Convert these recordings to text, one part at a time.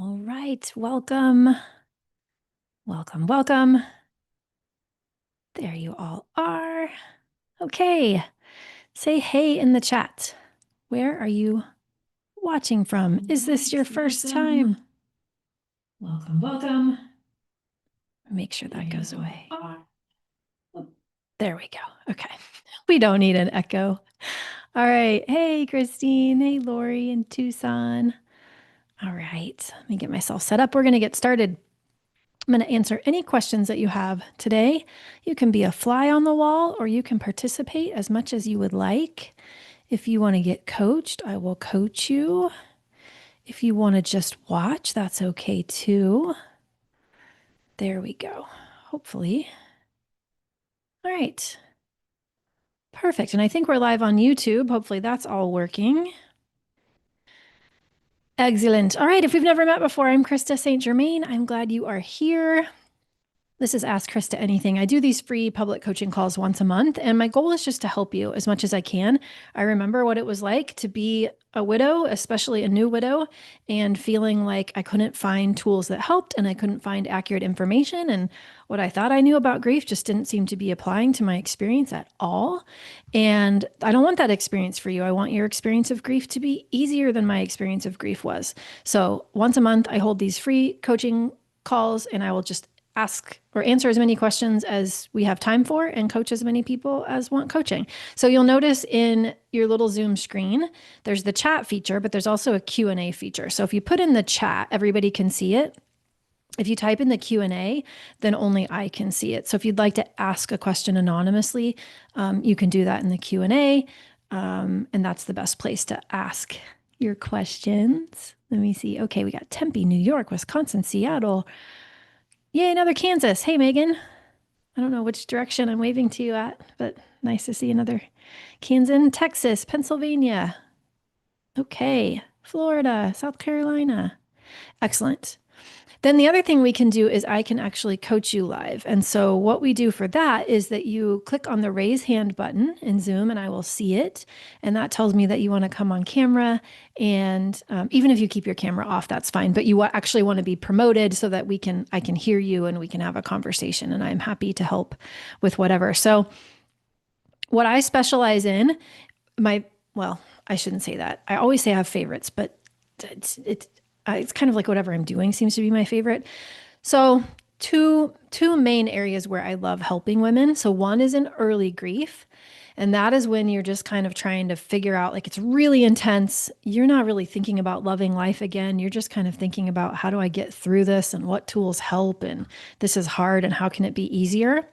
All right, welcome. Welcome, welcome. There you all are. Okay, say hey in the chat. Where are you watching from? Is this your first time? Welcome, welcome. Make sure that goes away. There we go. Okay, we don't need an echo. All right, hey Christine, hey Lori in Tucson. All right, let me get myself set up. We're going to get started. I'm going to answer any questions that you have today. You can be a fly on the wall or you can participate as much as you would like. If you want to get coached, I will coach you. If you want to just watch, that's okay too. There we go. Hopefully. All right. Perfect. And I think we're live on YouTube. Hopefully that's all working. Excellent. All right. If we've never met before, I'm Krista St-Germain. I'm glad you are here. This is Ask Krista Anything. I do these free public coaching calls once a month, and my goal is just to help you as much as I can. I remember what it was like to be a widow, especially a new widow, and feeling like I couldn't find tools that helped and I couldn't find accurate information. And what I thought I knew about grief just didn't seem to be applying to my experience at all. And I don't want that experience for you. I want your experience of grief to be easier than my experience of grief was. So once a month, I hold these free coaching calls, and I will just ask or answer as many questions as we have time for and coach as many people as want coaching. So you'll notice in your little Zoom screen, there's the chat feature, but there's also a Q&A feature. So if you put in the chat, everybody can see it. If you type in the Q&A, then only I can see it. So if you'd like to ask a question anonymously, you can do that in the Q&A. And that's the best place to ask your questions. Let me see. Okay, we got Tempe, New York, Wisconsin, Seattle. Yay, another Kansas. Hey, Megan. I don't know which direction I'm waving to you at, but nice to see another Kansas, Texas, Pennsylvania. Okay, Florida, South Carolina. Excellent. Then the other thing we can do is I can actually coach you live. And so what we do for that is that you click on the raise hand button in Zoom and I will see it. And that tells me that you want to come on camera. And even if you keep your camera off, that's fine. But you actually want to be promoted so that I can hear you and we can have a conversation. And I'm happy to help with whatever. So what I specialize in, I shouldn't say that. I always say I have favorites, but it's kind of like whatever I'm doing seems to be my favorite. So two main areas where I love helping women. So one is in early grief. And that is when you're just kind of trying to figure out, like, it's really intense. You're not really thinking about loving life again. You're just kind of thinking about, how do I get through this and what tools help? And this is hard and how can it be easier?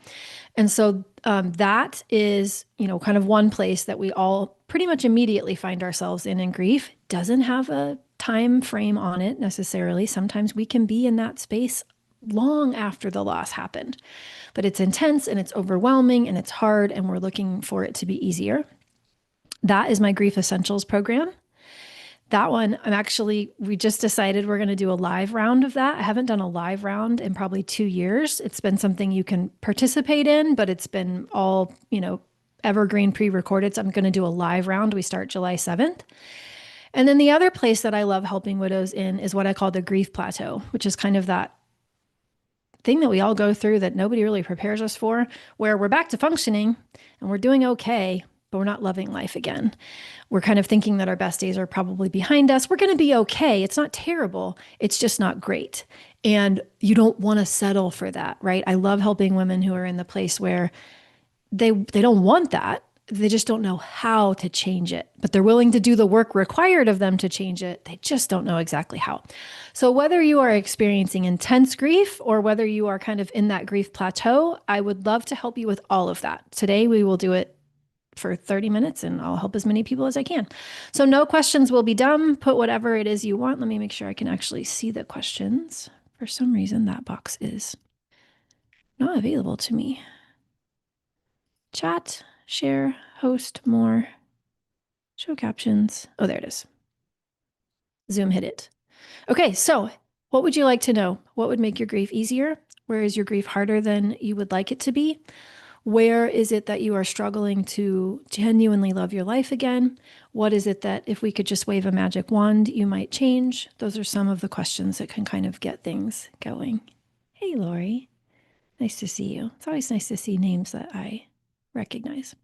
And so that is, kind of one place that we all pretty much immediately find ourselves in grief. Doesn't have a time frame on it necessarily. Sometimes we can be in that space long after the loss happened, but it's intense and it's overwhelming and it's hard and we're looking for it to be easier. That is my Grief Essentials program. That one, we just decided we're going to do a live round of that. I haven't done a live round in probably 2 years. It's been something you can participate in, but it's been all, evergreen pre-recorded. So I'm going to do a live round. We start July 7th. And then the other place that I love helping widows in is what I call the grief plateau, which is kind of that thing that we all go through that nobody really prepares us for, where we're back to functioning and we're doing okay, but we're not loving life again. We're kind of thinking that our best days are probably behind us. We're going to be okay. It's not terrible. It's just not great. And you don't want to settle for that, right? I love helping women who are in the place where they don't want that. They just don't know how to change it, but they're willing to do the work required of them to change it. They just don't know exactly how. So whether you are experiencing intense grief or whether you are kind of in that grief plateau, I would love to help you with all of that. Today, we will do it for 30 minutes and I'll help as many people as I can. So no questions will be dumb. Put whatever it is you want. Let me make sure I can actually see the questions. For some reason, that box is not available to me. Chat. Share, host, more, show captions. Oh, there it is. Zoom hit it. Okay, so what would you like to know? What would make your grief easier? Where is your grief harder than you would like it to be? Where is it that you are struggling to genuinely love your life again? What is it that if we could just wave a magic wand, you might change? Those are some of the questions that can kind of get things going. Hey, Lori. Nice to see you. It's always nice to see names that I recognize.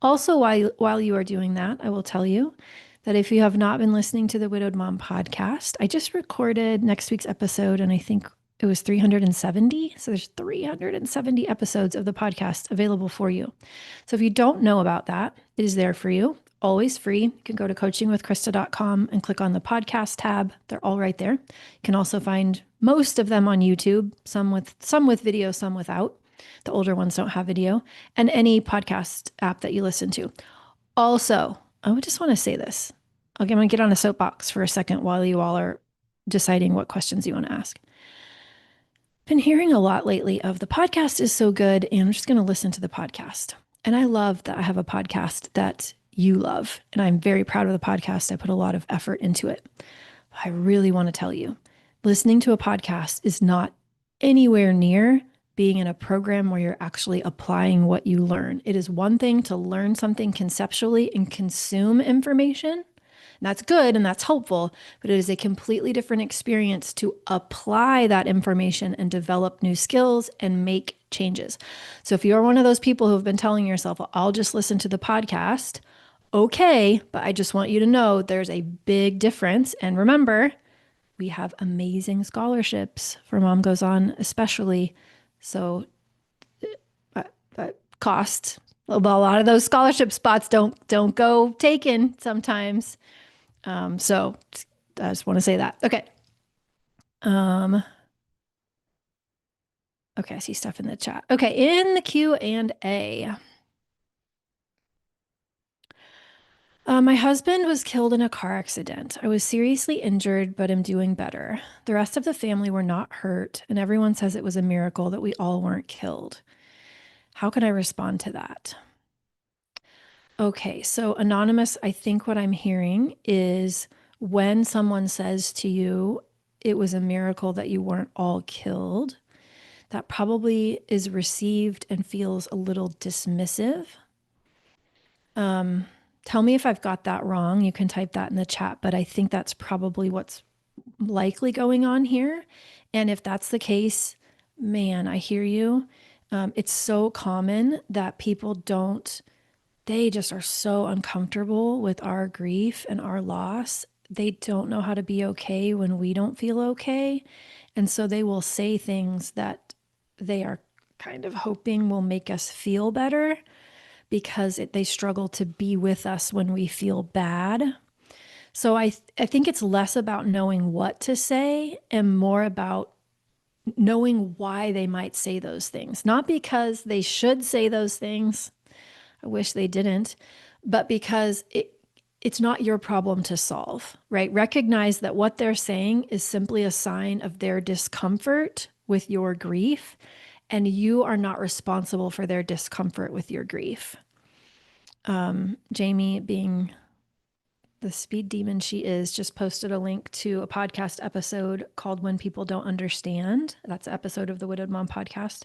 Also, while you are doing that, I will tell you that if you have not been listening to the Widowed Mom podcast, I just recorded next week's episode, and I think it was 370. So there's 370 episodes of the podcast available for you. So if you don't know about that, it is there for you. Always free. You can go to coachingwithkrista.com and click on the podcast tab. They're all right there. You can also find most of them on YouTube, some with video, some without. The older ones don't have video, and any podcast app that you listen to. Also, I would just want to say this. I'm going to get on a soapbox for a second while you all are deciding what questions you want to ask. Been hearing a lot lately of the podcast is so good, and I'm just going to listen to the podcast. And I love that I have a podcast that you love, and I'm very proud of the podcast. I put a lot of effort into it. I really want to tell you, listening to a podcast is not anywhere near being in a program where you're actually applying what you learn. It is one thing to learn something conceptually and consume information. And that's good and that's helpful, but it is a completely different experience to apply that information and develop new skills and make changes. So if you're one of those people who have been telling yourself, well, I'll just listen to the podcast, okay, but I just want you to know there's a big difference. And remember, we have amazing scholarships for Mom Goes On, especially. So cost, a lot of those scholarship spots don't go taken sometimes. So I just want to say that. Okay. Okay, I see stuff in the chat. Okay, in the Q&A. My husband was killed in a car accident. I was seriously injured, but am doing better. The rest of the family were not hurt, and everyone says it was a miracle that we all weren't killed. How can I respond to that? Okay, so Anonymous, I think what I'm hearing is when someone says to you, it was a miracle that you weren't all killed, that probably is received and feels a little dismissive. Tell me if I've got that wrong. You can type that in the chat, but I think that's probably what's likely going on here. And if that's the case, man, I hear you. It's so common that people they just are so uncomfortable with our grief and our loss. They don't know how to be okay when we don't feel okay. And so they will say things that they are kind of hoping will make us feel better, because they struggle to be with us when we feel bad. So I think it's less about knowing what to say and more about knowing why they might say those things. Not because they should say those things. I wish they didn't, but because it's not your problem to solve, right? Recognize that what they're saying is simply a sign of their discomfort with your grief, and you are not responsible for their discomfort with your grief. Jamie, being the speed demon she is, just posted a link to a podcast episode called When People Don't Understand. That's an episode of the Widowed Mom podcast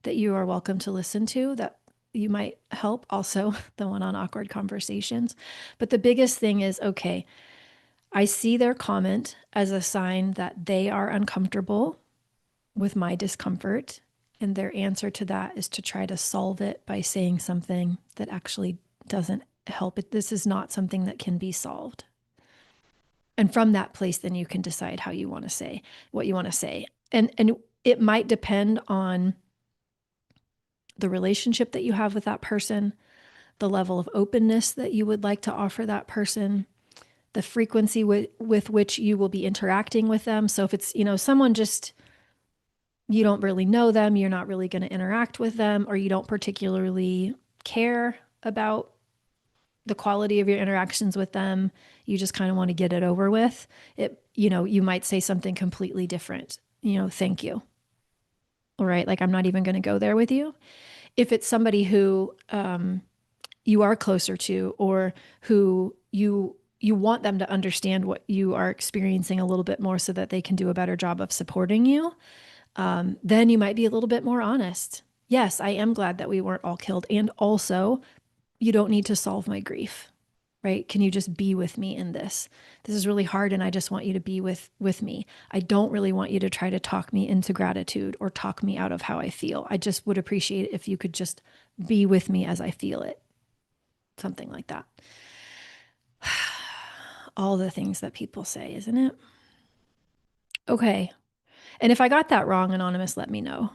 that you are welcome to listen to, that you might help. Also, the one on awkward conversations. But the biggest thing is, okay, I see their comment as a sign that they are uncomfortable with my discomfort. And their answer to that is to try to solve it by saying something that actually doesn't help it. This is not something that can be solved. And from that place, then you can decide how you want to say what you want to say. And it might depend on the relationship that you have with that person, the level of openness that you would like to offer that person, the frequency with which you will be interacting with them. So if it's, someone just, you don't really know them, you're not really going to interact with them, or you don't particularly care about the quality of your interactions with them, you just kind of want to get it over with it. You might say something completely different, thank you. All right. Like, I'm not even going to go there with you. If it's somebody who you are closer to, or who you want them to understand what you are experiencing a little bit more so that they can do a better job of supporting you, then you might be a little bit more honest. yes, I am glad that we weren't all killed. And also, you don't need to solve my grief, right? Can you just be with me in this? This is really hard, and I just want you to be with me. I don't really want you to try to talk me into gratitude or talk me out of how I feel. I just would appreciate it if you could just be with me as I feel it. Something like that. All the things that people say, isn't it? Okay. And if I got that wrong, Anonymous, let me know.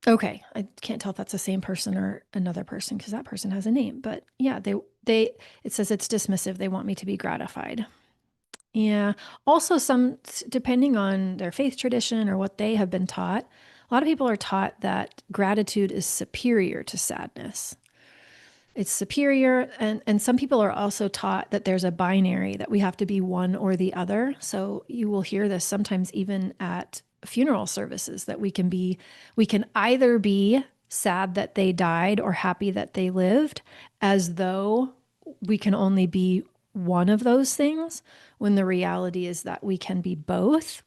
Okay. I can't tell if that's the same person or another person because that person has a name. But yeah, it says it's dismissive. They want me to be gratified. Yeah. Also, depending on their faith tradition or what they have been taught, a lot of people are taught that gratitude is superior to sadness. It's superior. And some people are also taught that there's a binary, that we have to be one or the other. So you will hear this sometimes even at funeral services, that we can either be sad that they died or happy that they lived, as though we can only be one of those things, when the reality is that we can be both.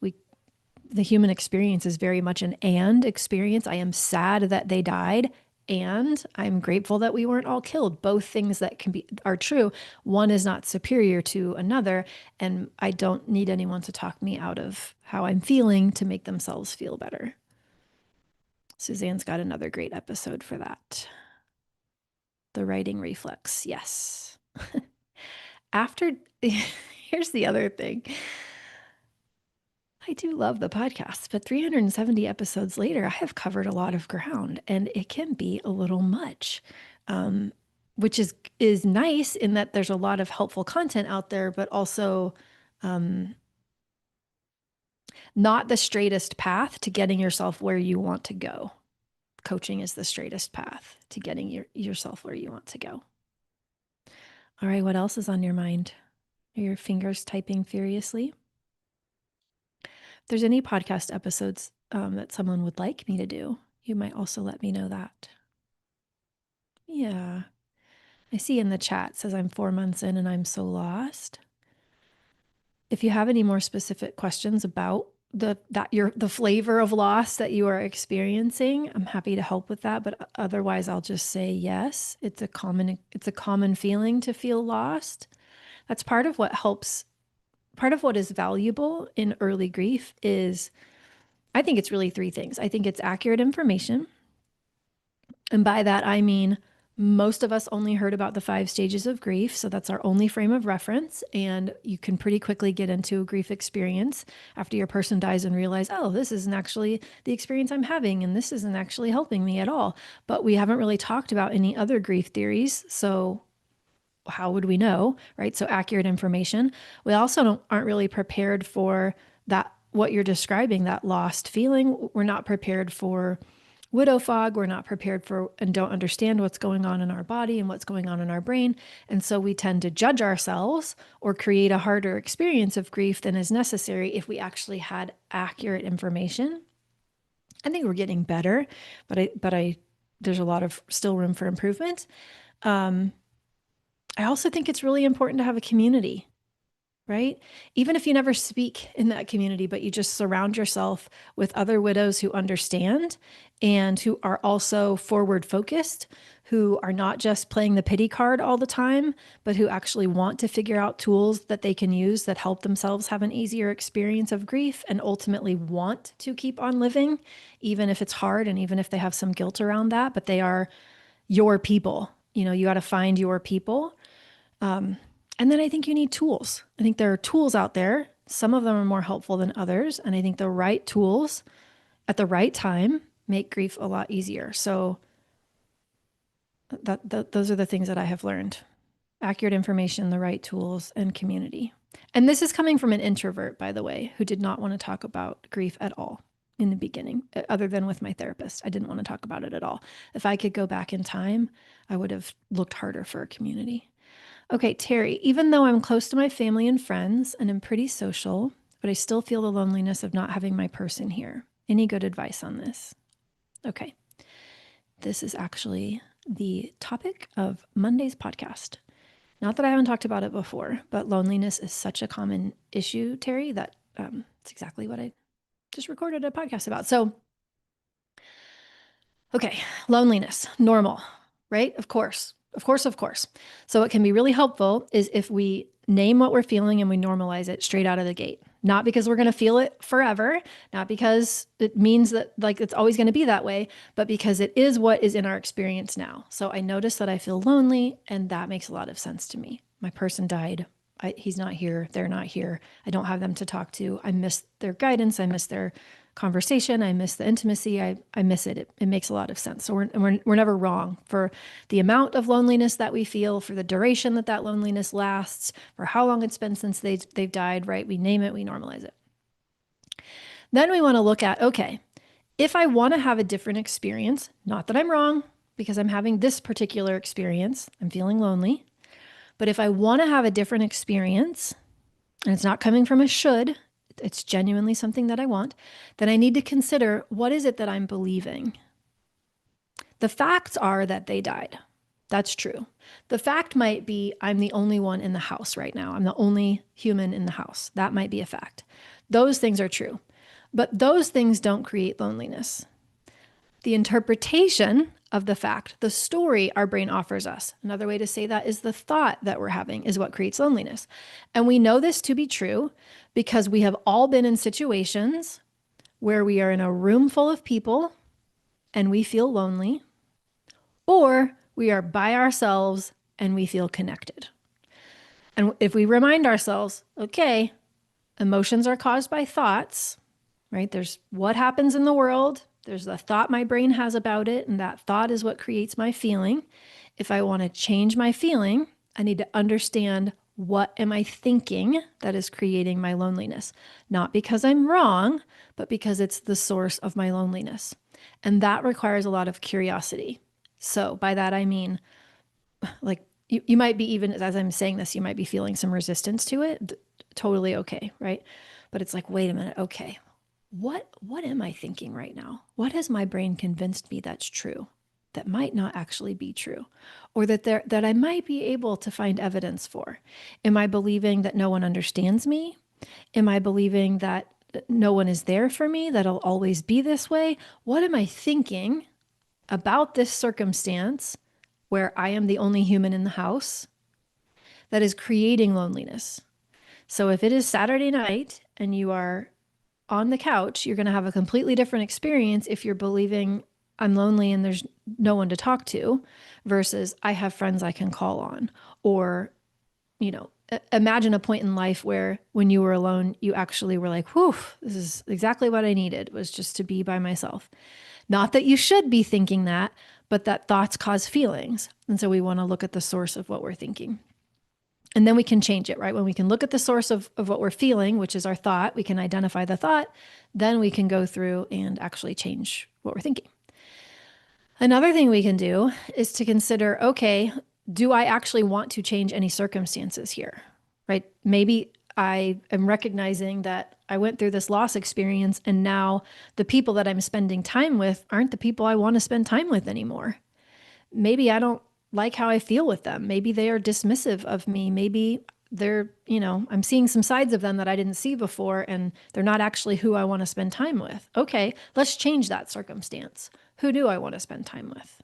The human experience is very much an and experience. I am sad that they died, and I'm grateful that we weren't all killed. Both things that are true. One is not superior to another, and I don't need anyone to talk me out of how I'm feeling to make themselves feel better. Suzanne's got another great episode for that. The writing reflex. Yes. Here's the other thing. I do love the podcast, but 370 episodes later, I have covered a lot of ground, and it can be a little much, which is nice in that there's a lot of helpful content out there, but also not the straightest path to getting yourself where you want to go. Coaching is the straightest path to getting yourself where you want to go. All right, what else is on your mind? Are your fingers typing furiously? If there's any podcast episodes that someone would like me to do, you might also let me know that. Yeah. I see in the chat says I'm 4 months in and I'm so lost. If you have any more specific questions about the flavor of loss that you are experiencing, I'm happy to help with that. But otherwise, I'll just say yes. It's a common feeling to feel lost. That's part of what helps. Part of what is valuable in early grief is, I think it's really three things. I think it's accurate information. And by that, I mean, most of us only heard about the 5 stages of grief. So that's our only frame of reference. And you can pretty quickly get into a grief experience after your person dies and realize, oh, this isn't actually the experience I'm having, and this isn't actually helping me at all. But we haven't really talked about any other grief theories. So how would we know, right? So accurate information. We also aren't really prepared for that, what you're describing, that lost feeling. We're not prepared for widow fog. We're not prepared for and don't understand what's going on in our body and what's going on in our brain. And so we tend to judge ourselves or create a harder experience of grief than is necessary if we actually had accurate information. I think we're getting better, but there's a lot of still room for improvement. I also think it's really important to have a community, right? Even if you never speak in that community, but you just surround yourself with other widows who understand and who are also forward focused, who are not just playing the pity card all the time, but who actually want to figure out tools that they can use that help themselves have an easier experience of grief and ultimately want to keep on living, even if it's hard and even if they have some guilt around that, but they are your people. You got to find your people. And then I think you need tools. I think there are tools out there. Some of them are more helpful than others. And I think the right tools at the right time make grief a lot easier. So those are the things that I have learned. Accurate information, the right tools, and community. And this is coming from an introvert, by the way, who did not want to talk about grief at all in the beginning, other than with my therapist. I didn't want to talk about it at all. If I could go back in time, I would have looked harder for a community. Okay, Terry, even though I'm close to my family and friends and I'm pretty social, but I still feel the loneliness of not having my person here. Any good advice on this? Okay. This is actually the topic of Monday's podcast. Not that I haven't talked about it before, but loneliness is such a common issue, Terry, that it's exactly what I just recorded a podcast about. So Okay, loneliness, normal, right? Of course, of course, of course. So what can be really helpful is if we name what we're feeling and we normalize it straight out of the gate. Not because we're going to feel it forever, not because it means that like it's always going to be that way, but because it is what is in our experience now. So I notice that I feel lonely, and that makes a lot of sense to me. My person died. He's not here. They're not here. I don't have them to talk to. I miss their guidance. I miss their conversation. I miss the intimacy. I miss it. It makes a lot of sense. So we're never wrong for the amount of loneliness that we feel, for the duration that that loneliness lasts, for how long it's been since they've died, right? We name it, we normalize it. Then we want to look at, okay, if I want to have a different experience, not that I'm wrong, because I'm having this particular experience, I'm feeling lonely, but if I want to have a different experience, and it's not coming from a should, it's genuinely something that I want, then I need to consider, what is it that I'm believing? The facts are that they died. That's true. The fact might be I'm the only one in the house right now. I'm the only human in the house. That might be a fact. Those things are true. But those things don't create loneliness. The interpretation of the fact, the story our brain offers us. Another way to say that is the thought that we're having is what creates loneliness. And we know this to be true because we have all been in situations where we are in a room full of people and we feel lonely, or we are by ourselves and we feel connected. And if we remind ourselves, okay, emotions are caused by thoughts, right? There's what happens in the world. There's the thought my brain has about it, and that thought is what creates my feeling. If I want to change my feeling, I need to understand, what am I thinking that is creating my loneliness? Not because I'm wrong, but because it's the source of my loneliness. And that requires a lot of curiosity. So by that, I mean, like you might be, even as I'm saying this, you might be feeling some resistance to it. Totally okay, right? But it's like, wait a minute, okay. What am I thinking right now? What has my brain convinced me that's true, that might not actually be true, or that I might be able to find evidence for? Am I believing that no one understands me? Am I believing that no one is there for me, that I'll always be this way? What am I thinking about this circumstance where I am the only human in the house that is creating loneliness? So if it is Saturday night and you are on the couch, you're going to have a completely different experience if you're believing I'm lonely and there's no one to talk to, versus I have friends I can call on. Or, imagine a point in life where when you were alone, you actually were like, whew, this is exactly what I needed, was just to be by myself. Not that you should be thinking that, but that thoughts cause feelings. And so we want to look at the source of what we're thinking. And then we can change it, right? When we can look at the source of what we're feeling, which is our thought, we can identify the thought, then we can go through and actually change what we're thinking. Another thing we can do is to consider, okay, do I actually want to change any circumstances here, right? Maybe I am recognizing that I went through this loss experience and now the people that I'm spending time with aren't the people I want to spend time with anymore. Maybe I don't like how I feel with them. Maybe they are dismissive of me. Maybe they're, I'm seeing some sides of them that I didn't see before, and they're not actually who I want to spend time with. Okay, let's change that circumstance. Who do I want to spend time with?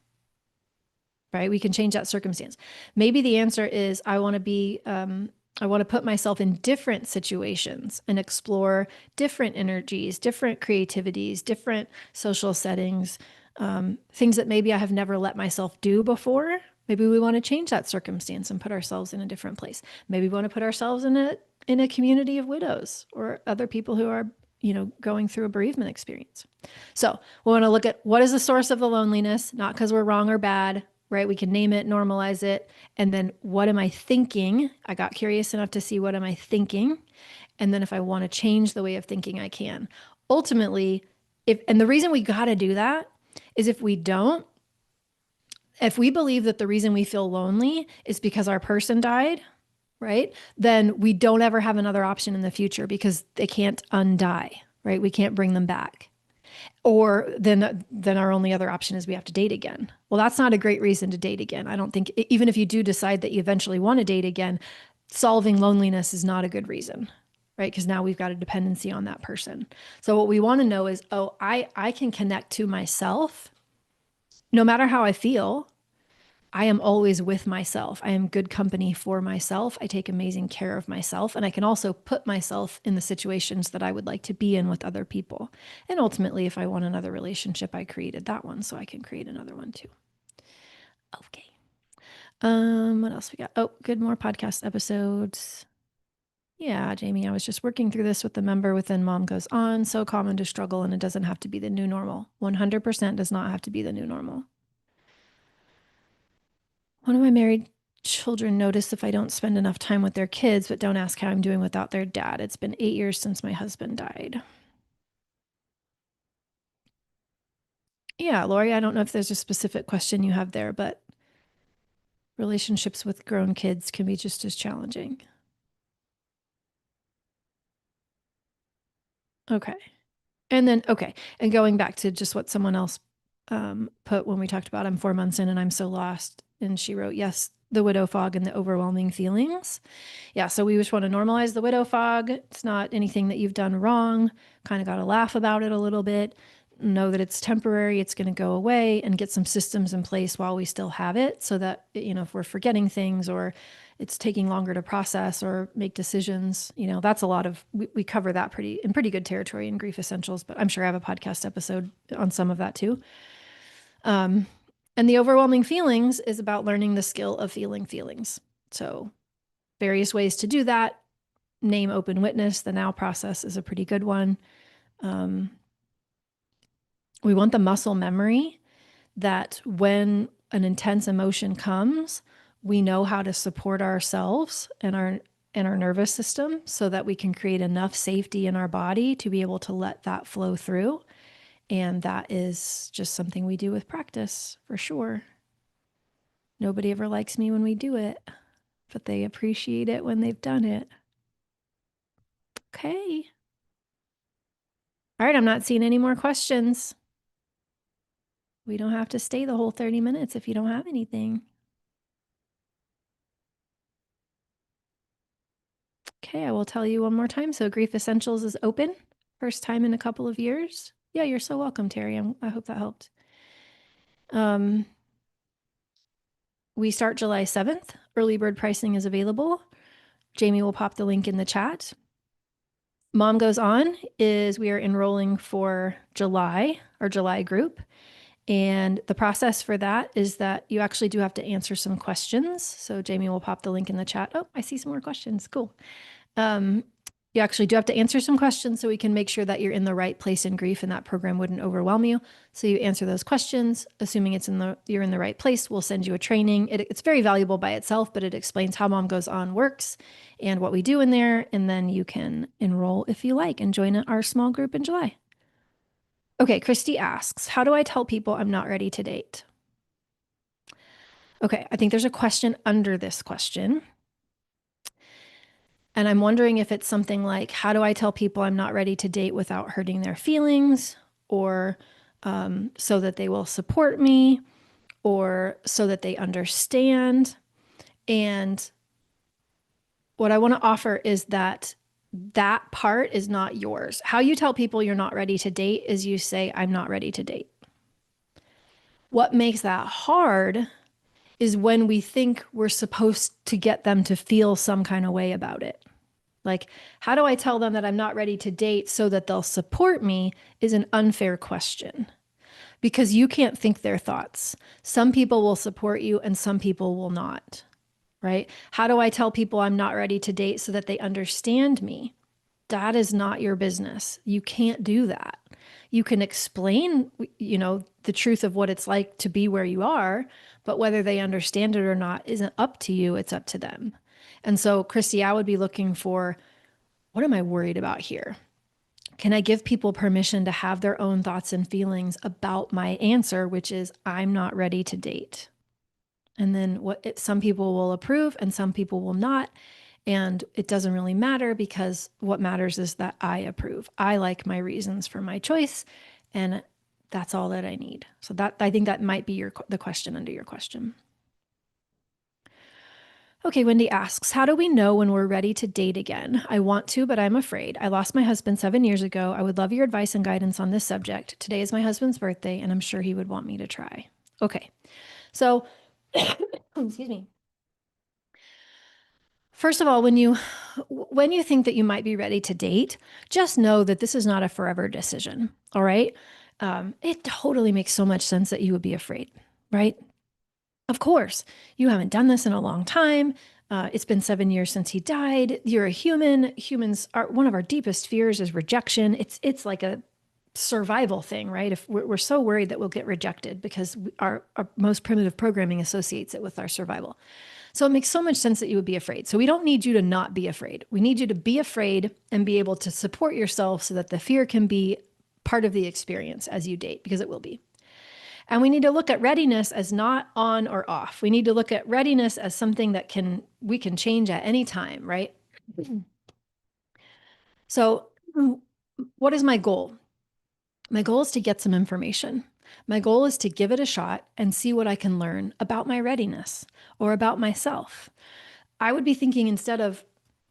Right? We can change that circumstance. Maybe the answer is I want to put myself in different situations and explore different energies, different creativities, different social settings, things that maybe I have never let myself do before. Maybe we want to change that circumstance and put ourselves in a different place. Maybe we want to put ourselves in a community of widows or other people who are, going through a bereavement experience. So we want to look at, what is the source of the loneliness, not because we're wrong or bad, right? We can name it, normalize it. And then what am I thinking? I got curious enough to see, what am I thinking? And then if I want to change the way of thinking, I can. Ultimately, and the reason we got to do that is if we believe that the reason we feel lonely is because our person died, right? Then we don't ever have another option in the future because they can't undie, right? We can't bring them back. Or then our only other option is we have to date again. Well, that's not a great reason to date again. I don't think, even if you do decide that you eventually want to date again, solving loneliness is not a good reason, right? Because now we've got a dependency on that person. So what we want to know is, I can connect to myself no matter how I feel, I am always with myself. I am good company for myself. I take amazing care of myself. And I can also put myself in the situations that I would like to be in with other people. And ultimately, if I want another relationship, I created that one, so I can create another one too. Okay. What else we got? Oh, good. More podcast episodes. Yeah, Jamie, I was just working through this with the member within Mom Goes On. So common to struggle, and it doesn't have to be the new normal. 100% does not have to be the new normal. One of my married children notice if I don't spend enough time with their kids, but don't ask how I'm doing without their dad. It's been 8 years since my husband died. Yeah, Lori, I don't know if there's a specific question you have there, but relationships with grown kids can be just as challenging. Okay. And then, okay. And going back to just what someone else put when we talked about I'm 4 months in and I'm so lost. And she wrote, yes, the widow fog and the overwhelming feelings. Yeah. So we just want to normalize the widow fog. It's not anything that you've done wrong. Kind of got to laugh about it a little bit. Know that it's temporary. It's going to go away, and get some systems in place while we still have it, so that, if we're forgetting things or it's taking longer to process or make decisions, that's a lot of, we cover that in pretty good territory in Grief Essentials, but I'm sure I have a podcast episode on some of that too. And the overwhelming feelings is about learning the skill of feeling feelings. So various ways to do that. Name, open, witness. The now process is a pretty good one. We want the muscle memory that when an intense emotion comes, we know how to support ourselves and our nervous system so that we can create enough safety in our body to be able to let that flow through. And that is just something we do with practice, for sure. Nobody ever likes me when we do it, but they appreciate it when they've done it. Okay. All right, I'm not seeing any more questions. We don't have to stay the whole 30 minutes if you don't have anything. Okay, I will tell you one more time. So Grief Essentials is open. First time in a couple of years. Yeah, you're so welcome, Terry. I hope that helped. We start July 7th. Early bird pricing is available. Jamie will pop the link in the chat. Mom Goes On is we are enrolling for July, our July group. And the process for that is that you actually do have to answer some questions. So Jamie will pop the link in the chat. Oh, I see some more questions. Cool. You actually do have to answer some questions so we can make sure that you're in the right place in grief and that program wouldn't overwhelm you. So you answer those questions, assuming you're in the right place, we'll send you a training. It's very valuable by itself, but it explains how Mom Goes On works and what we do in there. And then you can enroll if you like and join our small group in July. Okay, Christy asks, how do I tell people I'm not ready to date? Okay, I think there's a question under this question. And I'm wondering if it's something like, how do I tell people I'm not ready to date without hurting their feelings, or so that they will support me, or so that they understand. And what I want to offer is that part is not yours. How you tell people you're not ready to date is you say, I'm not ready to date. What makes that hard is when we think we're supposed to get them to feel some kind of way about it. Like, how do I tell them that I'm not ready to date so that they'll support me is an unfair question, because you can't think their thoughts. Some people will support you and some people will not, right? How do I tell people I'm not ready to date so that they understand me? That is not your business. You can't do that. You can explain, the truth of what it's like to be where you are, but whether they understand it or not isn't up to you. It's up to them. And so, Christy, I would be looking for, what am I worried about here? Can I give people permission to have their own thoughts and feelings about my answer, which is I'm not ready to date? And then some people will approve and some people will not. And it doesn't really matter, because what matters is that I approve. I like my reasons for my choice, and that's all that I need. So I think that might be the question under your question. Okay, Wendy asks, how do we know when we're ready to date again? I want to, but I'm afraid. I lost my husband 7 years ago. I would love your advice and guidance on this subject. Today is my husband's birthday, and I'm sure he would want me to try. Okay. So, excuse me. First of all, when you think that you might be ready to date, just know that this is not a forever decision. All right. It totally makes so much sense that you would be afraid, right? Of course, you haven't done this in a long time. It's been 7 years since he died. You're a human. Humans are one of our deepest fears is rejection. It's like a survival thing, right? If we're so worried that we'll get rejected because our most primitive programming associates it with our survival. So it makes so much sense that you would be afraid. So we don't need you to not be afraid. We need you to be afraid and be able to support yourself so that the fear can be part of the experience as you date, because it will be. And we need to look at readiness as not on or off. We need to look at readiness as something that we can change at any time, right? So what is my goal? My goal is to get some information. My goal is to give it a shot and see what I can learn about my readiness or about myself. I would be thinking, instead of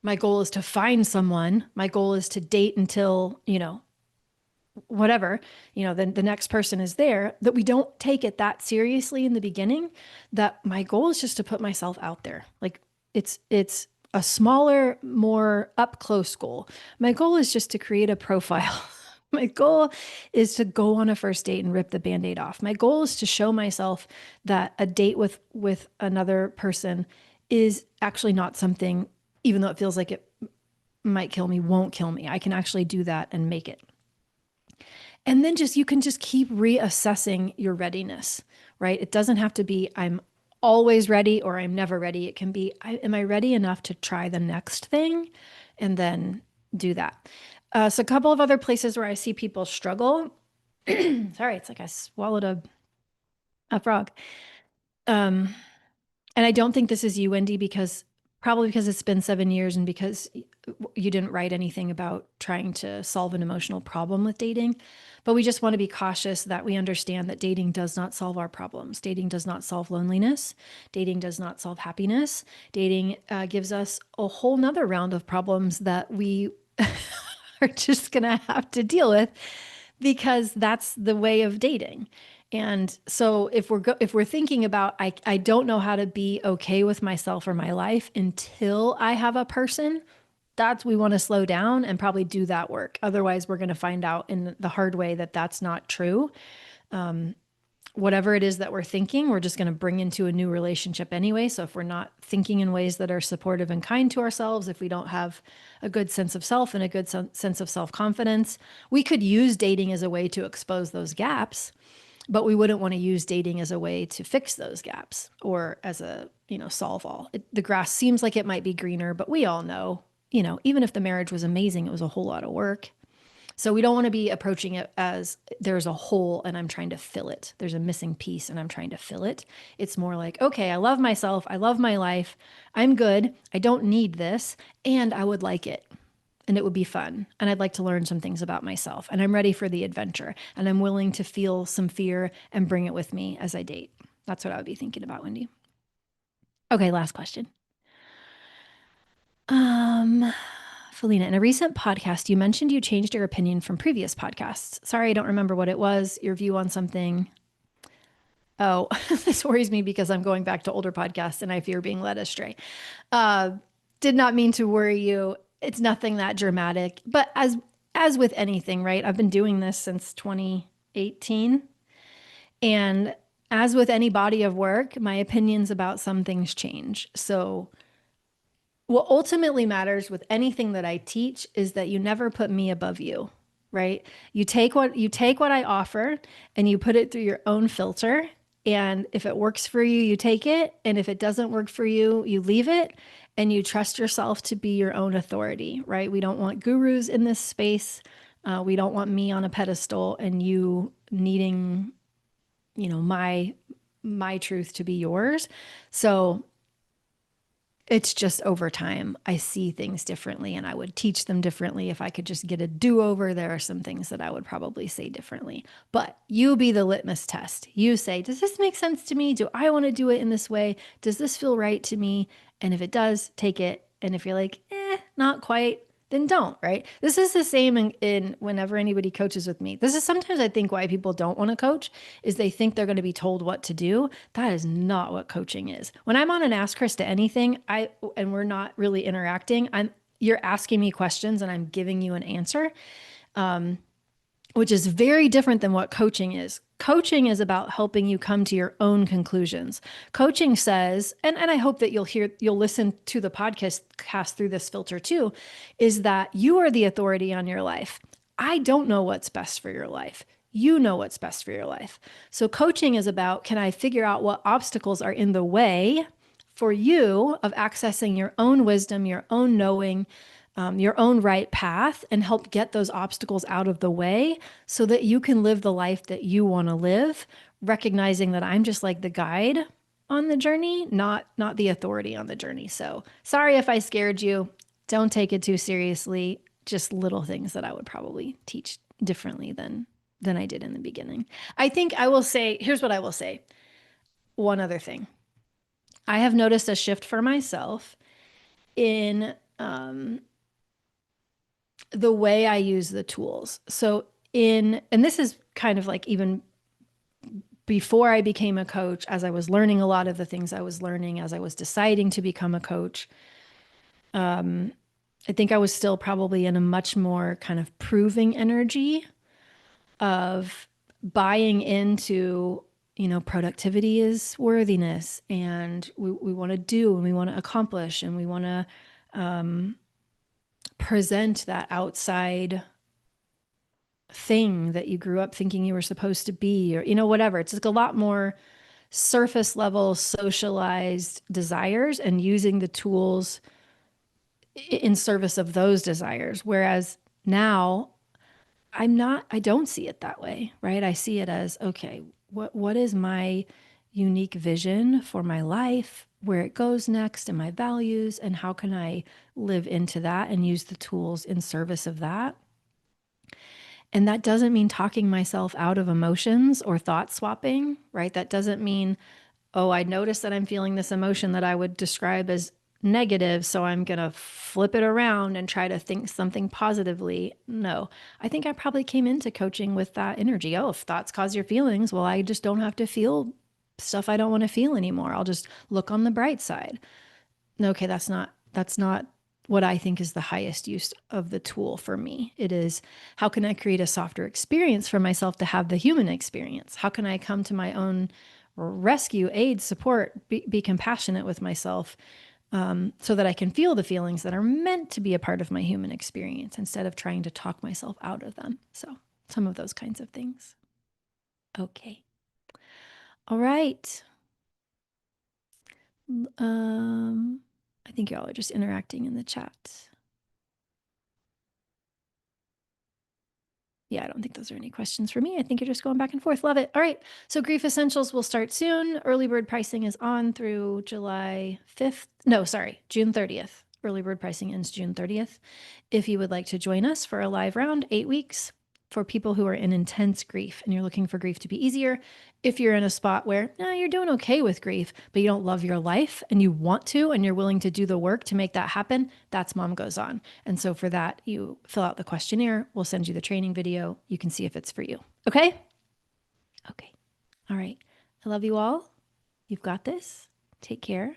my goal is to find someone, my goal is to date until, whatever, then the next person is there, that we don't take it that seriously in the beginning, that my goal is just to put myself out there. Like it's a smaller, more up close goal. My goal is just to create a profile. My goal is to go on a first date and rip the Band-Aid off. My goal is to show myself that a date with another person is actually not something, even though it feels like it might kill me, won't kill me. I can actually do that and make it. And then you can just keep reassessing your readiness, right? It doesn't have to be I'm always ready or I'm never ready. It can be, am I ready enough to try the next thing? And then do that. So a couple of other places where I see people struggle. Sorry, it's like I swallowed a frog. And I don't think this is you, Wendy, probably because it's been 7 years and because you didn't write anything about trying to solve an emotional problem with dating. But we just want to be cautious that we understand that dating does not solve our problems. Dating does not solve loneliness. Dating does not solve happiness. Dating gives us a whole nother round of problems that we are just going to have to deal with, because that's the way of dating. And so if we're thinking about, I don't know how to be okay with myself or my life until I have a person, we want to slow down and probably do that work. Otherwise, we're going to find out in the hard way that that's not true. Whatever it is that we're thinking, we're just going to bring into a new relationship anyway. So if we're not thinking in ways that are supportive and kind to ourselves, if we don't have a good sense of self and a good sense of self-confidence, we could use dating as a way to expose those gaps, but we wouldn't want to use dating as a way to fix those gaps or as a, solve all. The grass seems like it might be greener, but we all know, even if the marriage was amazing, it was a whole lot of work. So we don't want to be approaching it as there's a hole and I'm trying to fill it. There's a missing piece and I'm trying to fill it. It's more like, okay, I love myself. I love my life. I'm good. I don't need this. And I would like it. And it would be fun. And I'd like to learn some things about myself. And I'm ready for the adventure. And I'm willing to feel some fear and bring it with me as I date. That's what I would be thinking about, Wendy. Okay, last question. Felina, in a recent podcast, you mentioned you changed your opinion from previous podcasts. Sorry, I don't remember what it was. Your view on something. Oh, this worries me because I'm going back to older podcasts and I fear being led astray. Did not mean to worry you. It's nothing that dramatic. But as with anything, right? I've been doing this since 2018. And as with any body of work, my opinions about some things change. So what ultimately matters with anything that I teach is that you never put me above you, right? You take what I offer and you put it through your own filter. And if it works for you, you take it. And if it doesn't work for you, you leave it and you trust yourself to be your own authority, right? We don't want gurus in this space. We don't want me on a pedestal and you needing, my truth to be yours. So it's just over time, I see things differently and I would teach them differently. If I could just get a do-over, there are some things that I would probably say differently. But you be the litmus test. You say, does this make sense to me? Do I want to do it in this way? Does this feel right to me? And if it does, take it. And if you're like, not quite, then don't, right? This is the same in whenever anybody coaches with me. This is sometimes I think why people don't want to coach is they think they're going to be told what to do. That is not what coaching is. When I'm on an Ask Krista Anything, and we're not really interacting, you're asking me questions and I'm giving you an answer. Which is very different than what coaching is. Coaching is about helping you come to your own conclusions. Coaching says, and I hope that you'll listen to the podcast cast through this filter too, is that you are the authority on your life. I don't know what's best for your life. You know what's best for your life. So coaching is about, can I figure out what obstacles are in the way for you of accessing your own wisdom, your own knowing, your own right path, and help get those obstacles out of the way so that you can live the life that you want to live, recognizing that I'm just like the guide on the journey, not the authority on the journey. So sorry if I scared you. Don't take it too seriously. Just little things that I would probably teach differently than I did in the beginning. I think I will say, here's what I will say. One other thing. I have noticed a shift for myself in the way I use the tools. So and this is kind of like even before I became a coach, as I was learning a lot of the things I was learning, as I was deciding to become a coach, I think I was still probably in a much more kind of proving energy of buying into, productivity is worthiness, and we want to do, and we want to accomplish, and we want to present that outside thing that you grew up thinking you were supposed to be, or, whatever. It's like a lot more surface level socialized desires and using the tools in service of those desires. Whereas now I don't see it that way, right? I see it as, okay, what is my unique vision for my life, where it goes next, and my values, and how can I live into that and use the tools in service of that? And that doesn't mean talking myself out of emotions or thought swapping, right? That doesn't mean, oh, I noticed that I'm feeling this emotion that I would describe as negative, so I'm going to flip it around and try to think something positively. No, I think I probably came into coaching with that energy. Oh, if thoughts cause your feelings, well, I just don't have to feel stuff I don't want to feel anymore. I'll just look on the bright side. Okay, that's not what I think is the highest use of the tool for me. It is, how can I create a softer experience for myself to have the human experience? How can I come to my own rescue, aid, support, be compassionate with myself, so that I can feel the feelings that are meant to be a part of my human experience instead of trying to talk myself out of them. So some of those kinds of things. Okay. All right. I think y'all are just interacting in the chat. Yeah, I don't think those are any questions for me. I think you're just going back and forth. Love it. All right. So Grief Essentials will start soon. Early bird pricing is on through July 5th. No, sorry, June 30th. Early bird pricing ends June 30th. If you would like to join us for a live round, 8 weeks, for people who are in intense grief and you're looking for grief to be easier. If you're in a spot where you're doing okay with grief, but you don't love your life and you want to, and you're willing to do the work to make that happen, that's Mom Goes On. And so for that, you fill out the questionnaire. We'll send you the training video. You can see if it's for you. Okay? Okay. All right. I love you all. You've got this. Take care.